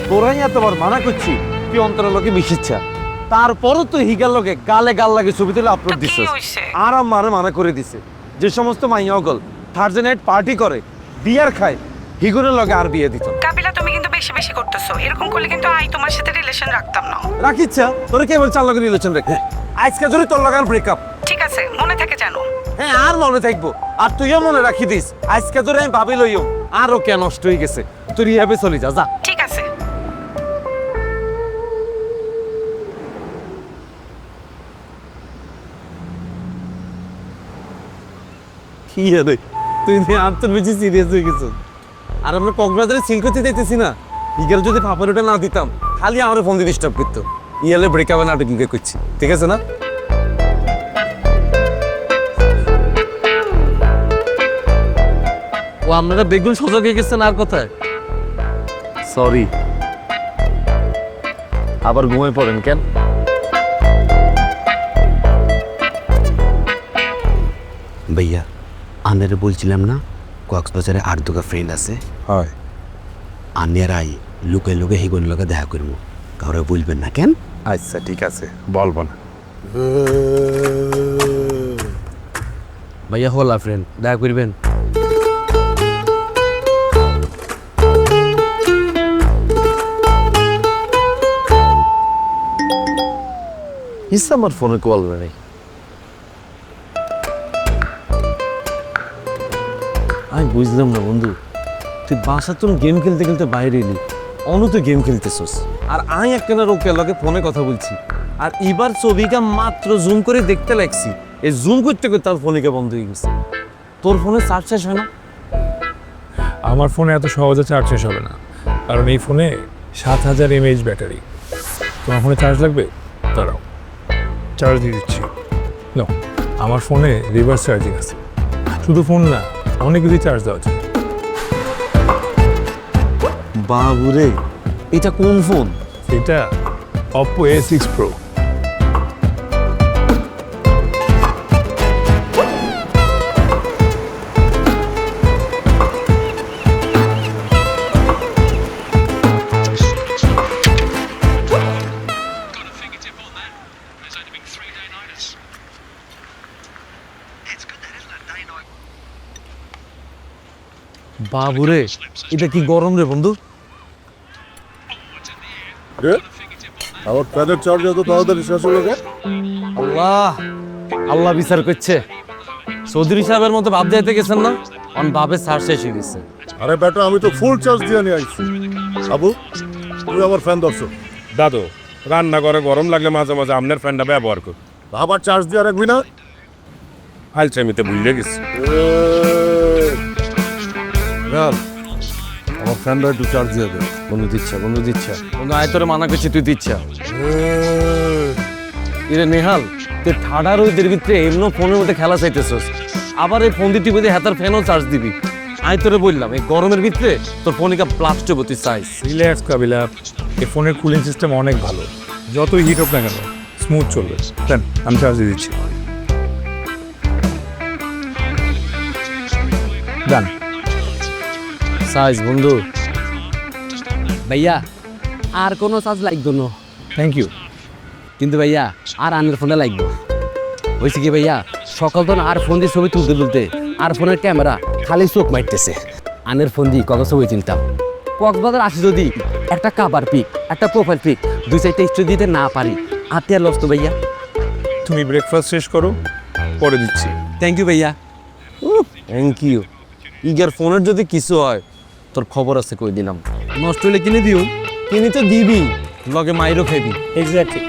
তোরাই এতবার মানা করছি তুই অন্তরের লোকে মিশিচ্ছা, তারপরও তুই হিগার লোকে গালে গাল লাগে ছবি তুলে আপলোড দিছে। আর আমারে মানা করে দিছে যে সমস্ত মাইয়া অগল থার্সডে নাইট পার্টি করে বিয়ার খায় হিগুরের লগে আর বিয়ে দিত। কাবিলা তুমি কিন্তু বেশি বেশি করতেছো, এরকম করলে কিন্তু আই তোমার সাথে রিলেশন রাখতাম না। রাখিচ্ছা তোরে কেবল চার লগে রিলেশন রেখে আজকে ধরে তোর লগে ব্রেকআপ। ঠিক আছে, মনে থাকে জানো। হ্যাঁ আর মনে থাকবো, আর তুইও মনে রাখি দিস আজকে ধরে আমি ভাবি লইও আরো কে নষ্ট হয়ে গেছে, তুই রিহাবে চলে যা। যা ঠিক আছে। কি রে তুই আর তোর বেশি সিরিয়াস হয়ে গেছ। আর আমরা কক্সবাজারে সিল করতে দিতেছি না, ইগেল যদি পাপের ওটা না দিতাম খালি আমার ফোন দিয়ে ডিস্টার্ব করতো। ইয়ালে ব্রেকআপ নাটক কি করছি, ঠিক আছে না? ও আপনারা বেগুন সজাগ হয়ে গেছেন আর কোথায়? সরি। আবার ঘুমিয়ে পড়েন কেন? ভাইয়া আনারে বলছিলাম না কক্সবাজারে আর দুটো ফ্রেন্ড আছে, হয় আনিয়ার আই লুকে লুকে হিগুন লোকে দেখা করবো, কাউরে বলবেন না কেন? আচ্ছা ঠিক আছে, বলবো না। ভাইয়া হলা ফ্রেন্ড দেখা করবেন। ইস আমার ফোনে কল নেই। আমি বুঝলাম না বন্ধু, তুই বাসা তোর গেম খেলতে খেলতে বাইরে এলি, অনু তুই গেম খেলতেছস আর আমি একখানা রোকে লগে ফোনে কথা বলছি, আর এবার ছবিটা মাত্র জুম করে দেখতে লাগছি, এই জুম করতে করতে তার ফোনিকা বন্ধ হয়ে গেছে। তোর ফোনে চার্জ শেষ হয় না? আমার ফোনে এত সহজে চার্জ শেষ হবে না, কারণ এই ফোনে 7000 mAh ব্যাটারি। তোমার ফোনে চার্জ লাগবে? দাঁড়াও চার্জ দিয়ে দিচ্ছি। নো, আমার ফোনে রিভার্স চার্জিং আছে, শুধু ফোন না অনেক কিছু চার্জ দেওয়া যায়। বাবুরে, এটা কোন ফোন? এটা OPPO A6 Pro। বাবুরে, এটা কি গরম রে বন্ধু? আমার প্যানের চার্জ এত তাড়াতাড়ি শেষ হয়ে গেছে। আল্লাহ আল্লাহ বিচার করছে। চৌধুরী সাহেবের মতো ভাব যাইতে গেছেন না, অন ভাবে চার্জ শেষ হয়ে গেছে। আরে বেটা, আমি তো ফুল চার্জ দিয়ে নিয়ে আইছি। আবু, তুই আমার ফ্যান ধরছো। দাদু রান্না করে গরম লাগলে মাঝে মাঝে আপনার ফ্যানটা ব্যবহার কর। আবার চার্জ দিয়ে রাখবি না? হালচামিতে ভুলে গেছি। আমার ফ্যানটা একটু চার্জ দিয়ে দে। বন্ধু দিচ্ছা, বন্ধু দিচ্ছা, বন্ধু আয় তোরে মানা করছি, তুই দিচ্ছা। ইরে নেহাল, তুই ঠাডা রোদের ভিতরে এমন ফোনের মধ্যে খেলা চাইতেছস, আবার এই ফোন দিতে বোধ হাতার ফ্যানও চার্জ দিবি। আমি তোরে বললাম এই গরমের ভিতরে তোর ফোনিকা ব্লাস্ট হবো, তুই চাইস। রিল্যাক্স কাবিলা, এই ফোনের কুলিং সিস্টেম অনেক ভালো, যতই হিট হোক না কেন স্মুথ চলবে। দেন আমি চার্জ দিয়ে দিচ্ছি। ডান। সাইজ বন্ধু। ভাইয়া আর কোনো চার্জ লাগবে না। Thank you. কিন্তু ভাইয়া আর আনের ফোনে লাগবে। হয়েছে কি ভাইয়া, সকাল তো আর ফোন দিয়ে ছবি তুলতে তুলতে আর ফোনের ক্যামেরা খালি চোখ মারতেছে। আনের ফোন দিয়ে কত ছবি তুলতাম। কক্সবাজার আসি যদি একটা কাভার পিক, একটা প্রোফাইল পিক, 2-4টা স্টোরি দিতে না পারি, হাতে আর লস তো ভাইয়া। তুমি ব্রেকফাস্ট শেষ করো, পরে দিচ্ছি। থ্যাংক ইউ ভাইয়া। Thank you. ইগার ফোনের যদি কিছু হয় তোর খবর আছে কই দিলাম। নষ্ট হলে কিনে দিও। কিনি তো দিবি, লগে মাইরও খাবি। এক্স্যাক্টলি।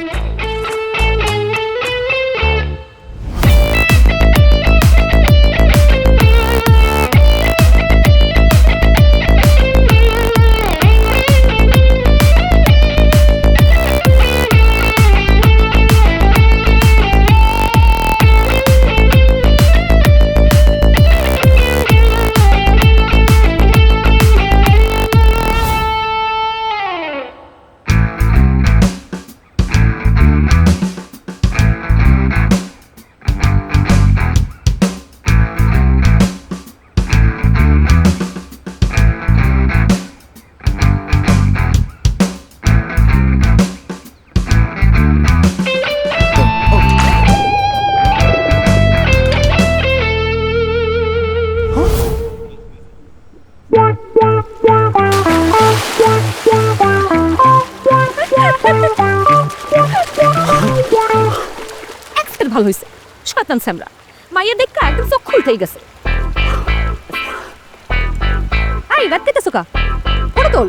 শয়তান স্যামরা মাইয়া দেখা একদম চোখ খুলতেই গেছে আই রাত কেটেছো কা ফটো তোল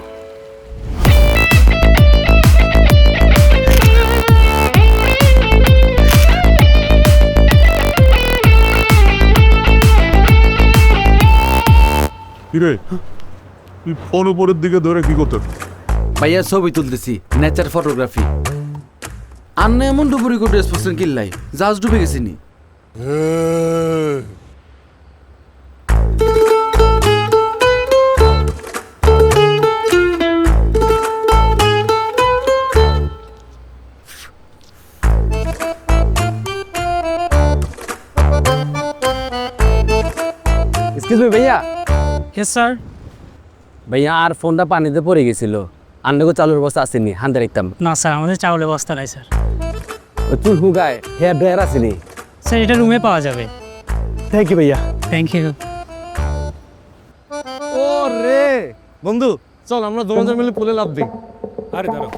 কিরে তুই ফোন উপরের দিকে ধরে কি করতে ভাইয়া ছবি তুলতেছি নেচার ফটোগ্রাফি আন্না এমন ডুবুরি করে ড্রেস পরছেন কিল্লাই জাহাজ ডুবে গেছিনি এক্সকিউজ মি ভাইয়া ইয়েস স্যার ভাইয়া আর ফোনটা পানিতে পড়ে গেছিল আন্নাগো চালুর বস্তা আসেনি হান্দা রাখতাম না স্যার আমাদের চাউলের বস্তা নাই স্যার চুল হুগায় হেয়ার ড্রায়ার আসেনি স্যার এটা রুমে পাওয়া যাবে থ্যাংক ইউ ভাইয়া থ্যাংক ইউ ও রে বন্ধু চল আমরা দুজন মিলে পুলে লাভ দিই। আরে দাঁড়াও,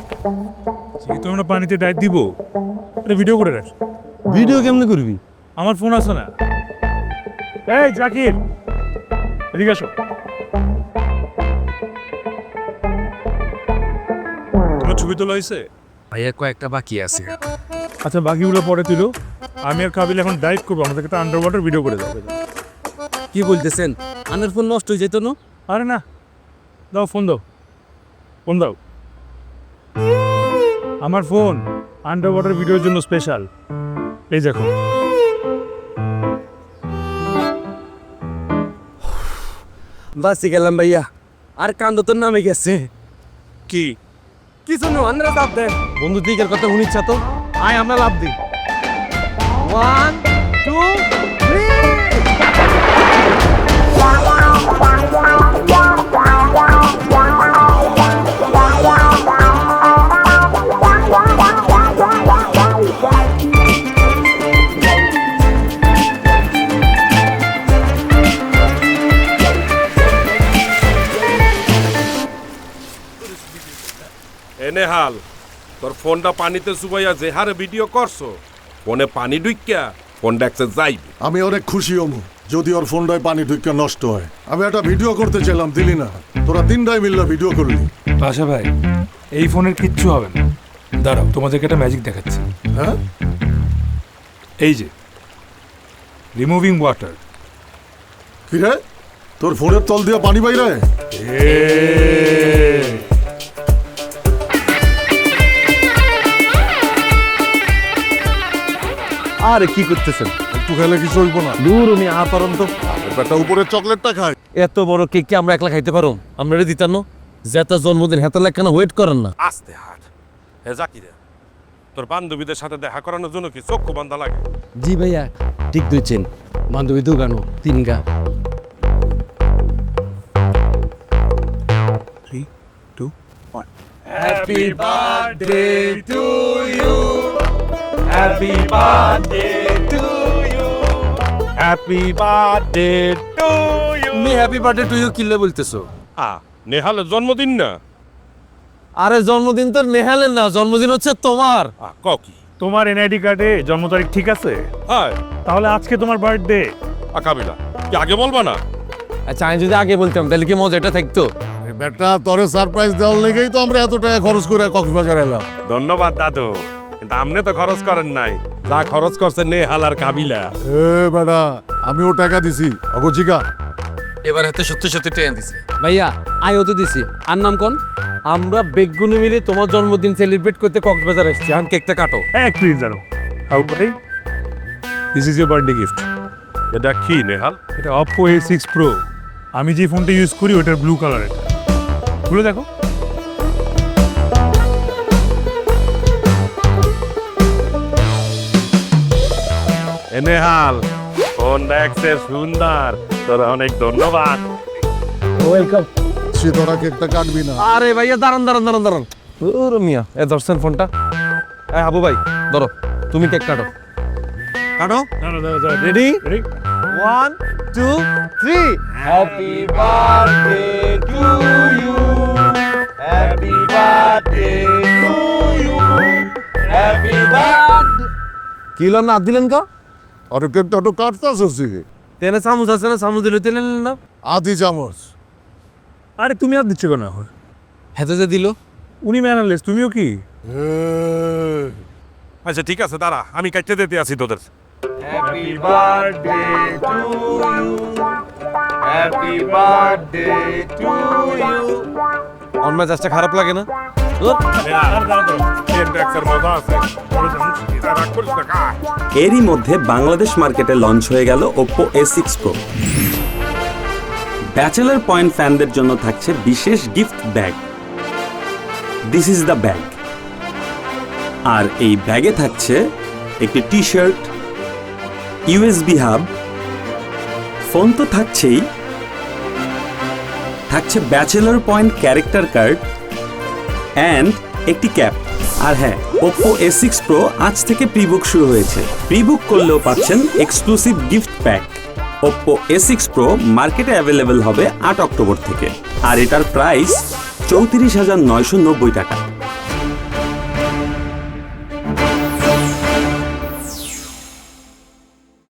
যেহেতু আমরা পানিতে ডাইভ দিব, এটা ভিডিও করে রাখ। ভিডিও কেমনে করবি? আমার ফোন আছে না। এই জাকির, এদিকে আসো। তোমার ছবি তোলা হয়েছে? ভাইয়া কয়েকটা বাকি আছে। আচ্ছা, বাকিগুলো পরে তুলো। আমি আর কাবিল এখন ডাইভ করবো, আমাদেরকে একটা আন্ডার ওয়াটার ভিডিও করে দাও। কি বলতেছেন? আনের ফোন নষ্ট হয়ে যেত না? আরে না, দাও ফোন দাও, ফোন দাও। আমার ফোন আন্ডার ওয়াটার ভিডিওর জন্য স্পেশাল। এই দেখো। বাসি গেলাম ভাইয়া, আর কান্দ তোর নামে গেছে। কি কিছু না, আন্দ্রা চাপ দেন। বন্ধু দিকের কথা শুনিচ্ছ তো, আয় আমরা লাভ দিই। 1 2 এনে হাল, তোর ফোনটা পানিতে চুবাইয়া যে হারে ভিডিও করছো, ফোনে পানি ঢুকিয়া ফোনটা একসে যাইবে। আমি অনেক খুশি হমু যদি ওর ফোনটায় পানি ঢুকে নষ্ট হয়। আমি একটা ভিডিও করতে চাইলাম, দিলি না। তোরা তিনটাই মিললে ভিডিও করলি। বাসা ভাই, এই ফোনের কিচ্ছু হবে না। দাঁড়াও, তোমাদেরকে একটা ম্যাজিক দেখাচ্ছি। হ্যাঁ, এই যে রিমুভিং ওয়াটার। কি রে, তোর ফোনের তল দিয়ে পানি বাইরে? আরে কি করতেছেন? একটু খেলে কিছু হইব না। দূর উনি পারন তো। বেটা উপরের চকলেটটা খায়। এত বড় কেক কি আমরা একলা খাইতে পারো? আমরা দিতাম না, যেটা জন্মদিন হেতা কেন ওয়েট করেন না? আস্তে হাট। হে জাকিরে, তোর বান্ধবীদের সাথে দেখা করানোর জন্য কি চক্ষু বান্ধা লাগে? জি ভাইয়া, ঠিক দুইছেন। বান্ধবী দু গানো, 3 গা। 3 2 1। Happy birthday to you, happy birthday to you, happy birthday to you. মি হ্যাপি বার্থডে টু ইউ কিল্লে বলতেছো? নেহালের জন্মদিন না? আরে জন্মদিন তো নেহালের না, জন্মদিন হচ্ছে তোমার। কি তোমার এনআইডি কার্ডে জন্ম তারিখ ঠিক আছে? হ্যাঁ। তাহলে আজকে তোমার বার্থডে। কাবিলা, কি আগে বলবা না? আচ্ছা আমি যদি আগে বলতাম তাহলে কি মজাটা থাকতো? বেটা তোরে সারপ্রাইজ দেওয়ার লেগেই তো আমরা এত টাকা খরচ করে কক্সবাজার এলাম। ধন্যবাদ দাদু, কিন্তু আপনি তো খরচ করেন নাই, যা খরচ করছে নেহাল আর কাবিলা। এ বেটা, আমিও টাকা দিছি। অগচিকা এবার হাতে সত্যি সত্যি ট্রেন দিছে। ভাইয়া আইও তো দিছি। আর নাম কোন? আমরা বেগুনি মিলে তোমার জন্মদিন সেলিব্রেট করতে কক্সবাজার এসেছি। এখন কেকটা কাটো। এক প্লিজ জানো হাউ ভাই, this is your birthday gift. এটা কি নেহাল? এটা OPPO A6 Pro। আমি যে ফোনটা ইউজ করি ওটার ব্লু কালার। এটা খুলে দেখো। নেহাল, ফোন দেখছে সুন্দর, তোর অনেক ধন্যবাদ। ওয়েলকাম। সে তোরা কেকটা কাটবি না। আরে ভাইয়া দাঁড়ান দাঁড়ান দাঁড়ান দাঁড়ান। ওর মিয়া এ ধরছেন ফোনটা। এই হাবু ভাই ধরো, তুমি কেক কাটো। কাটো। Ready? 1 2 3। Happy birthday to you, happy birthday to you, happy birthday. কি হলো, না দিলেন কা? আরে কেকটা তো কাটতাছি তেনে চামচ আছে না, চামচ দিলে তেলে নিলেন না। আদি চামচ। আরে তুমি আর দিচ্ছ কেন এখন? হেতে যে দিল। উনি ম্যানারলেস, তুমিও কি? আচ্ছা ঠিক আছে দাঁড়া, আমি কাটতে দিতে আসি তোদের। অন মেজাজটা খারাপ লাগে না? এরই মধ্যে বাংলাদেশ মার্কেটে লঞ্চ হয়ে গেল OPPO A6 Pro। Bachelor point ফ্যানদের জন্য থাকছে বিশেষ gift bag. This is the bag. আর এই ব্যাগে থাকছে একটি T shirt, USB hub, phone তো থাকছেই, থাকছে bachelor point character card and একটি ক্যাপ। আর হ্যাঁ, OPPO A6 Pro আজ থেকে প্রিবুক শুরু হয়েছে। প্রিবুক করলেও পাচ্ছেন exclusive gift pack. OPPO A6 Pro মার্কেটে অ্যাভেলেবেল হবে 8 অক্টোবর থেকে, আর এটার প্রাইস 34,990 টাকা।